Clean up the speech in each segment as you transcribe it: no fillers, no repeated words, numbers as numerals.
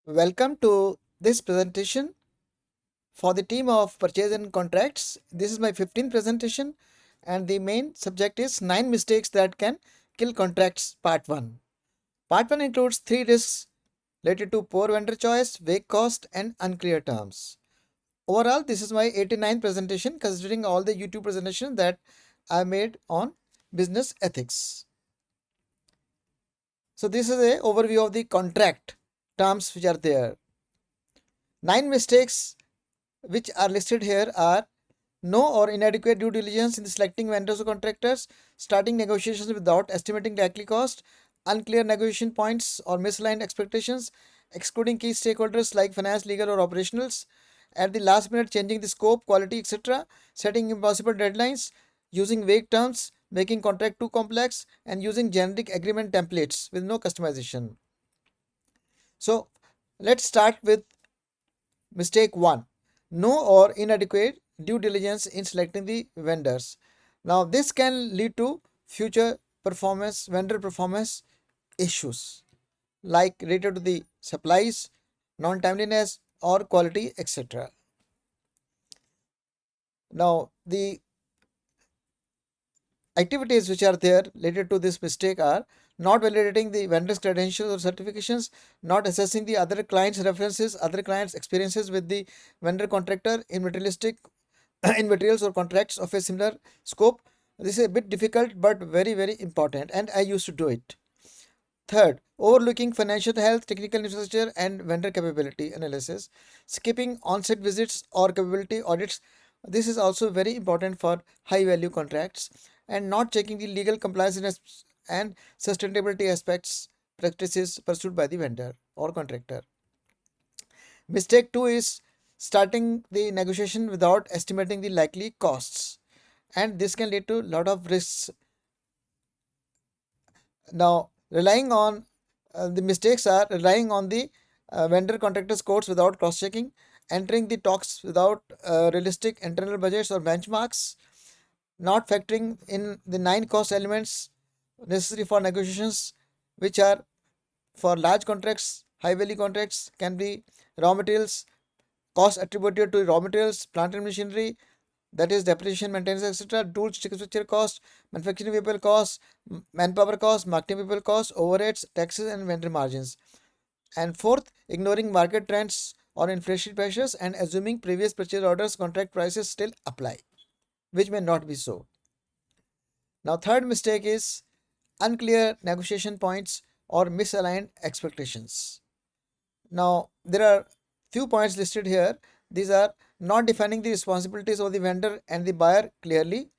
Welcome to this presentation for the team of purchase and contracts. This is my 15th presentation and the main subject is 9 mistakes that can kill contracts part 1. Part 1 includes 3 risks related to poor vendor choice, vague cost and unclear terms. Overall, this is my 89th presentation considering all the YouTube presentations that I made on business ethics. So this is a overview of the contract terms which are there. 9 mistakes which are listed here are no or inadequate due diligence in selecting vendors or contractors, starting negotiations without estimating likely cost, unclear negotiation points or misaligned expectations, excluding key stakeholders like finance, legal, or operationals, at the last minute changing the scope, quality, etc., setting impossible deadlines, using vague terms, making contract too complex, and using generic agreement templates with no customization. So let's start with mistake 1, no or inadequate due diligence in selecting the vendors. Now, this can lead to future vendor performance issues like related to the supplies, non-timeliness, or quality, etc. Now, the activities which are there related to this mistake are not validating the vendor's credentials or certifications, not assessing the other clients' references, other clients' experiences with the vendor contractor in in materials or contracts of a similar scope. This is a bit difficult but very important, and I used to do it. Third, overlooking financial health, technical infrastructure, and vendor capability analysis, skipping on-site visits or capability audits. This is also very important for high-value contracts, and not checking the legal compliance and sustainability aspects practices pursued by the vendor or contractor. Mistake 2 is starting the negotiation without estimating the likely costs, and this can lead to a lot of risks. Now, relying on the mistakes are relying on the vendor contractors quotes without cross checking, entering the talks without realistic internal budgets or benchmarks, not factoring in the 9 cost elements necessary for negotiations, which are for large contracts, high value contracts, can be raw materials, cost attributed to raw materials, plant and machinery, that is depreciation, maintenance, etc., tools, infrastructure cost, manufacturing people cost, manpower cost, marketing people cost, overheads, taxes, and vendor margins. And fourth, ignoring market trends or inflation pressures and assuming previous purchase orders contract prices still apply, which may not be so. Now, third mistake is unclear negotiation points or misaligned expectations. Now, there are few points listed here. These are not defining the responsibilities of the vendor and the buyer clearly,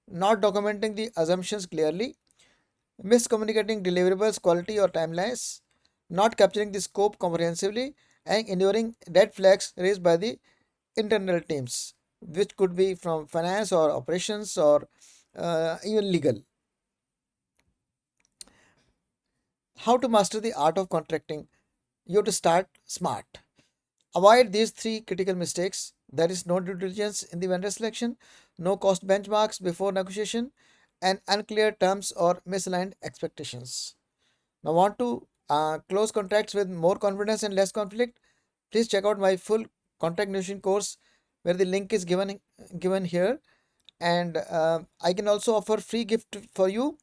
not documenting the assumptions clearly, miscommunicating deliverables, quality, or timelines, not capturing the scope comprehensively, and ignoring red flags raised by the internal teams, which could be from finance or operations or even legal. How to master the art of contracting? You have to start smart. Avoid these 3 critical mistakes. There is no due diligence in the vendor selection, no cost benchmarks before negotiation, and unclear terms or misaligned expectations. Now, want to close contracts with more confidence and less conflict? Please check out my full contract negotiation course, where the link is given here, and I can also offer free gift for you.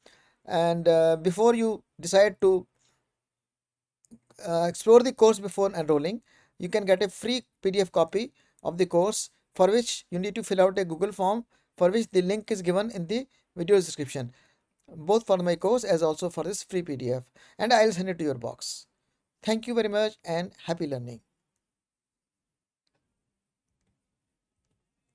And before you decide to explore the course before enrolling, you can get a free PDF copy of the course, for which you need to fill out a Google form, for which the link is given in the video description, both for my course as also for this free PDF, and I'll send it to your box. Thank you very much and happy learning.